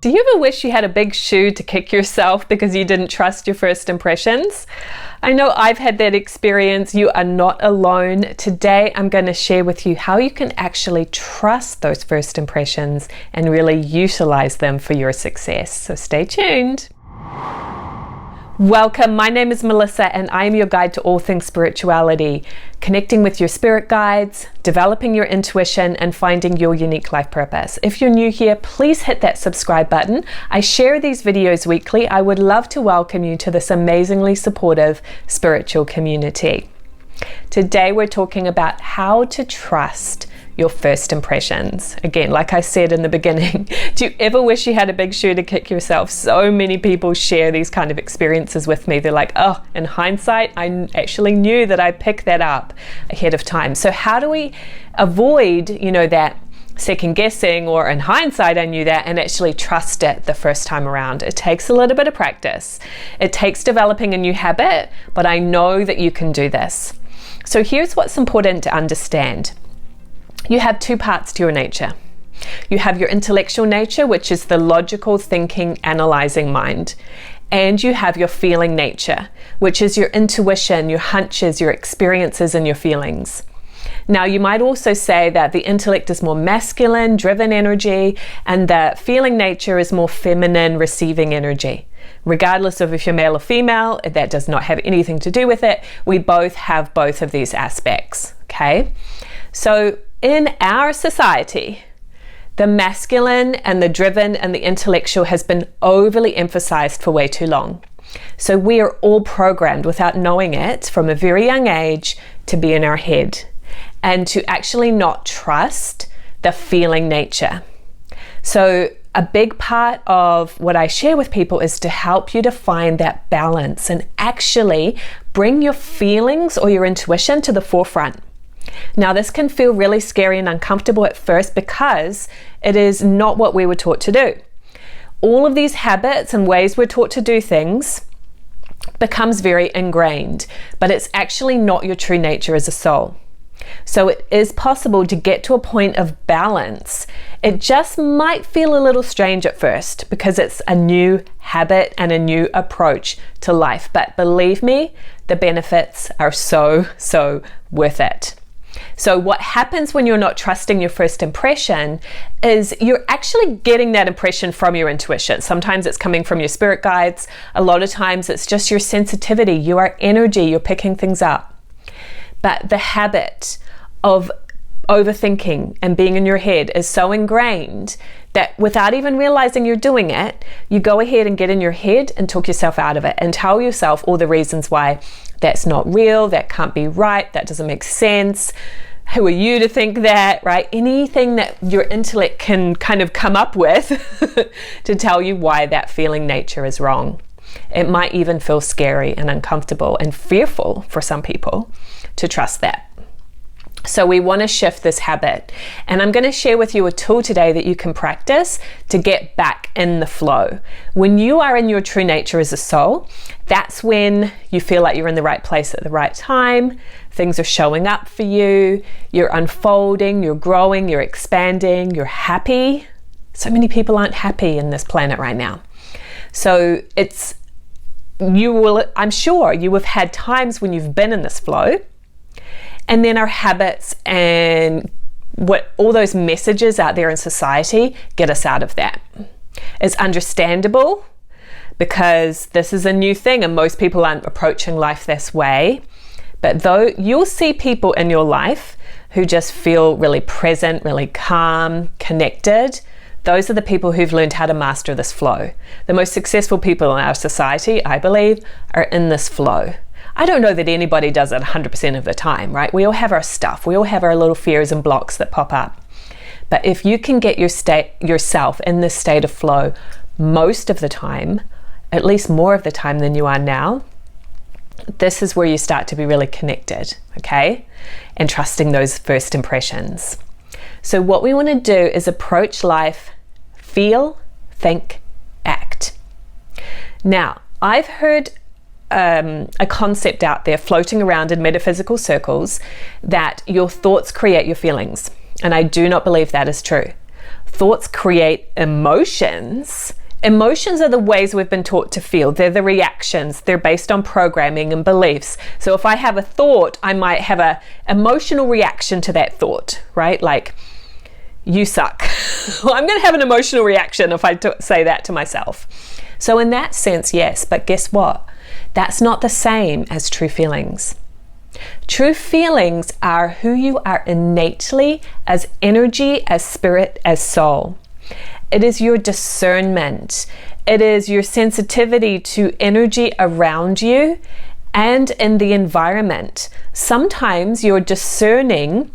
Do you ever wish you had a big shoe to kick yourself because you didn't trust your first impressions? I know I've had that experience. You are not alone. Today, I'm going to share with you how you can actually trust those first impressions and really utilize them for your success. So stay tuned. Welcome, my name is Melissa and I am your guide to all things spirituality, connecting with your spirit guides, developing your intuition and finding your unique life purpose. If you're new here, please hit that subscribe button. I share these videos weekly. I would love to welcome you to this amazingly supportive spiritual community. Today we're talking about how to trust your first impressions. Again, like I said in the beginning, do you ever wish you had a big shoe to kick yourself? So many people share these kind of experiences with me. They're like, oh, in hindsight, I actually knew that I picked that up ahead of time. So how do we avoid, that second guessing, or in hindsight, I knew that, and actually trust it the first time around? It takes a little bit of practice. It takes developing a new habit, but I know that you can do this. So here's what's important to understand. You have two parts to your nature. You have your intellectual nature, which is the logical thinking, analyzing mind. And you have your feeling nature, which is your intuition, your hunches, your experiences, and your feelings. Now, you might also say that the intellect is more masculine, driven energy, and the feeling nature is more feminine, receiving energy. Regardless of if you're male or female, that does not have anything to do with it. We both have both of these aspects, okay? So in our society, the masculine and the driven and the intellectual has been overly emphasized for way too long. So we are all programmed without knowing it from a very young age to be in our head and to actually not trust the feeling nature. So a big part of what I share with people is to help you to find that balance and actually bring your feelings or your intuition to the forefront. Now, this can feel really scary and uncomfortable at first because it is not what we were taught to do. All of these habits and ways we're taught to do things becomes very ingrained, but it's actually not your true nature as a soul. So it is possible to get to a point of balance. It just might feel a little strange at first because it's a new habit and a new approach to life. But believe me, the benefits are so worth it. So what happens when you're not trusting your first impression is you're actually getting that impression from your intuition. Sometimes it's coming from your spirit guides. A lot of times it's just your sensitivity, your energy, you're picking things up. But the habit of overthinking and being in your head is so ingrained that without even realizing you're doing it, you go ahead and get in your head and talk yourself out of it and tell yourself all the reasons why that's not real, that can't be right, that doesn't make sense. Who are you to think that, right? Anything that your intellect can kind of come up with to tell you why that feeling nature is wrong. It might even feel scary and uncomfortable and fearful for some people to trust that. So we want to shift this habit. And I'm going to share with you a tool today that you can practice to get back in the flow. When you are in your true nature as a soul, that's when you feel like you're in the right place at the right time. Things are showing up for you. You're unfolding, you're growing, you're expanding, you're happy. So many people aren't happy in this planet right now. So I'm sure you have had times when you've been in this flow. And then our habits and all those messages out there in society get us out of that. It's understandable because this is a new thing and most people aren't approaching life this way. But though you'll see people in your life who just feel really present, really calm, connected, those are the people who've learned how to master this flow. The most successful people in our society, I believe, are in this flow. I don't know that anybody does it 100% of the time, right? We all have our stuff. We all have our little fears and blocks that pop up. But if you can get yourself in this state of flow most of the time, at least more of the time than you are now, this is where you start to be really connected, okay? And trusting those first impressions. So what we want to do is approach life, feel, think, act. Now, I've heard a concept out there floating around in metaphysical circles that your thoughts create your feelings. And I do not believe that is true. thoughts create emotions. Emotions are the ways we've been taught to feel. They're the reactions. They're based on programming and beliefs. So if I have a thought, I might have an emotional reaction to that thought, right? Like, you suck. Well, I'm going to have an emotional reaction if I say that to myself. So in that sense, yes, but guess what? That's not the same as true feelings. True feelings are who you are innately, as energy, as spirit, as soul. It is your discernment. It is your sensitivity to energy around you and in the environment. Sometimes you're discerning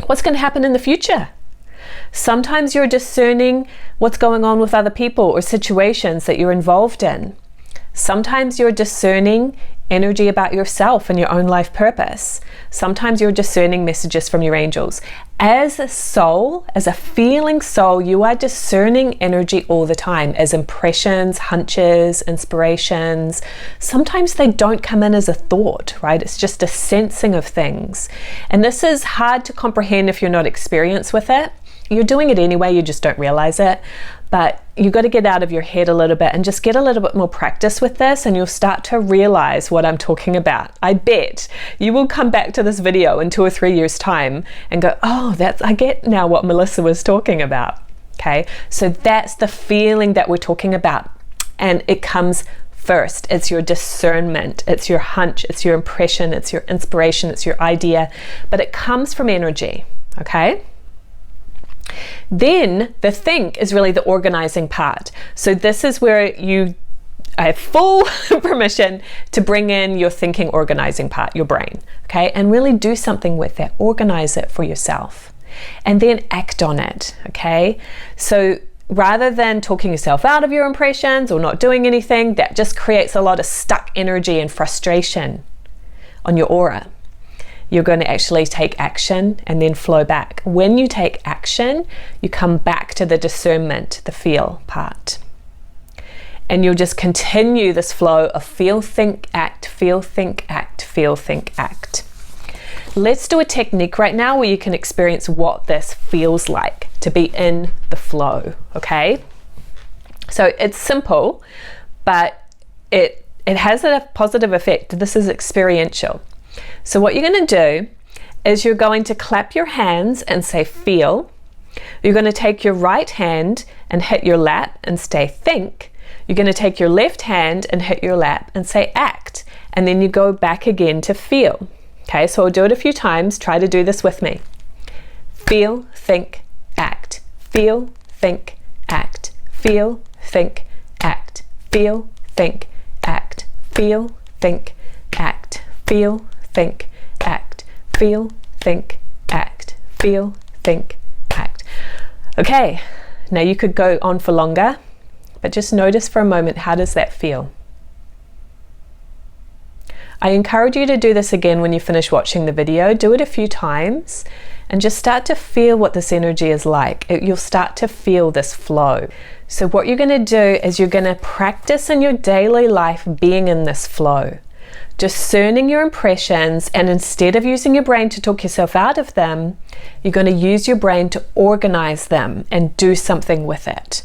what's going to happen in the future. Sometimes you're discerning what's going on with other people or situations that you're involved in. Sometimes you're discerning energy about yourself and your own life purpose. Sometimes you're discerning messages from your angels. As a soul, as a feeling soul, you are discerning energy all the time as impressions, hunches, inspirations. Sometimes they don't come in as a thought, right? It's just a sensing of things. And this is hard to comprehend if you're not experienced with it. You're doing it anyway, you just don't realize it. But you've got to get out of your head a little bit and just get a little bit more practice with this, and you'll start to realize what I'm talking about. I bet you will come back to this video in 2 or 3 years' time and go, oh, I get now what Melissa was talking about. Okay, so that's the feeling that we're talking about, and it comes first. It's your discernment, it's your hunch, it's your impression, it's your inspiration, it's your idea, but it comes from energy. Okay. Then the think is really the organizing part. So this is where I have full permission to bring in your thinking organizing part, your brain, okay? And really do something with it, organize it for yourself, and then act on it, okay? So rather than talking yourself out of your impressions or not doing anything, that just creates a lot of stuck energy and frustration on your aura. You're going to actually take action and then flow back. When you take action, you come back to the discernment, the feel part. And you'll just continue this flow of feel, think, act, feel, think, act, feel, think, act. Let's do a technique right now where you can experience what this feels like to be in the flow, okay? So it's simple, but it has a positive effect. This is experiential. So what you're going to do is you're going to clap your hands and say feel. You're going to take your right hand and hit your lap and say think. You're going to take your left hand and hit your lap and say act. And then you go back again to feel. Okay, so I'll do it a few times. Try to do this with me. Feel, think, act. Feel, think, act. Feel, think, act. Feel, think, act. Feel, think, act. Feel, think, act. Feel, think, act. Feel, think, act. Okay, now you could go on for longer, but just notice for a moment, how does that feel? I encourage you to do this again when you finish watching the video. Do it a few times and just start to feel what this energy is like. You'll start to feel this flow. So what you're going to do is you're going to practice in your daily life being in this flow, discerning your impressions, and instead of using your brain to talk yourself out of them, you're going to use your brain to organize them and do something with it.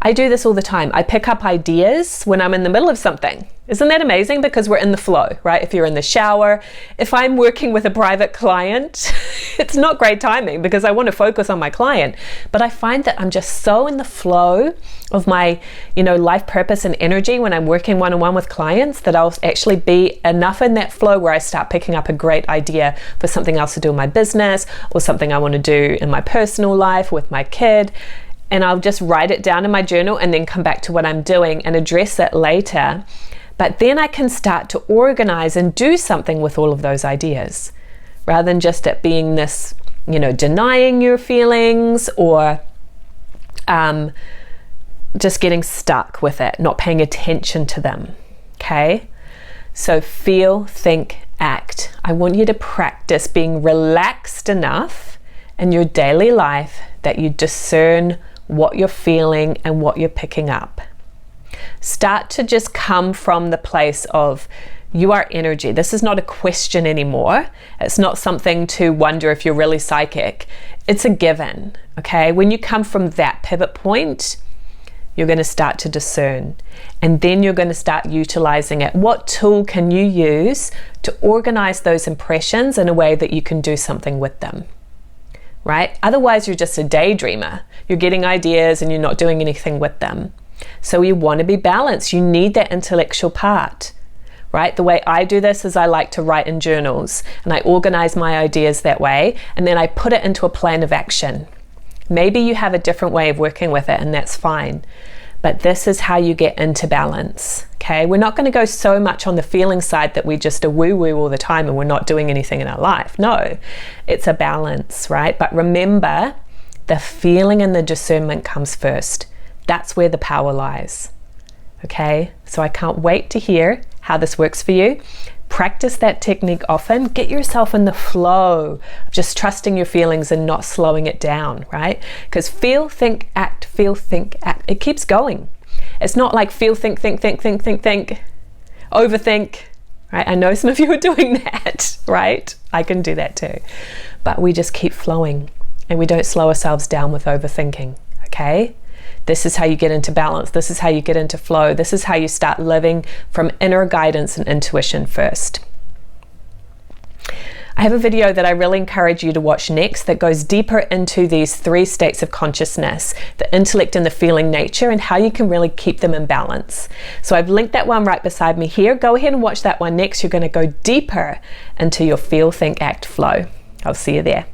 I do this all the time. I pick up ideas when I'm in the middle of something. Isn't that amazing? Because we're in the flow, right? If you're in the shower, if I'm working with a private client, it's not great timing because I want to focus on my client. But I find that I'm just so in the flow of my, life purpose and energy when I'm working one-on-one with clients that I'll actually be enough in that flow where I start picking up a great idea for something else to do in my business or something I want to do in my personal life with my kid. And I'll just write it down in my journal and then come back to what I'm doing and address it later. But then I can start to organize and do something with all of those ideas rather than just it being this, denying your feelings or just getting stuck with it, not paying attention to them. Okay? So feel, think, act. I want you to practice being relaxed enough in your daily life that you discern what you're feeling and what you're picking up. Start to just come from the place of You are energy. This is not a question anymore. It's not something to wonder if you're really psychic. It's a given, okay? When you come from that pivot point, you're going to start to discern, and then you're going to start utilizing it. What tool can you use to organize those impressions in a way that you can do something with them, right? Otherwise, you're just a daydreamer. You're getting ideas and you're not doing anything with them. So you want to be balanced. You need that intellectual part, right? The way I do this is I like to write in journals, and I organize my ideas that way, and then I put it into a plan of action. Maybe you have a different way of working with it, and that's fine. But this is how you get into balance, okay? We're not going to go so much on the feeling side that we just are woo-woo all the time and we're not doing anything in our life. No, it's a balance, right? But remember, the feeling and the discernment comes first. That's where the power lies, okay? So I can't wait to hear how this works for you. Practice that technique often. Get yourself in the flow of just trusting your feelings and not slowing it down, right? Because feel, think, act, feel, think, act. It keeps going. It's not like feel, think, overthink, right? I know some of you are doing that, right? I can do that too. But we just keep flowing and we don't slow ourselves down with overthinking, okay? This is how you get into balance. This is how you get into flow. This is how you start living from inner guidance and intuition first. I have a video that I really encourage you to watch next that goes deeper into these 3 states of consciousness, the intellect and the feeling nature, and how you can really keep them in balance. So I've linked that one right beside me here. Go ahead and watch that one next. You're going to go deeper into your feel, think, act, flow. I'll see you there.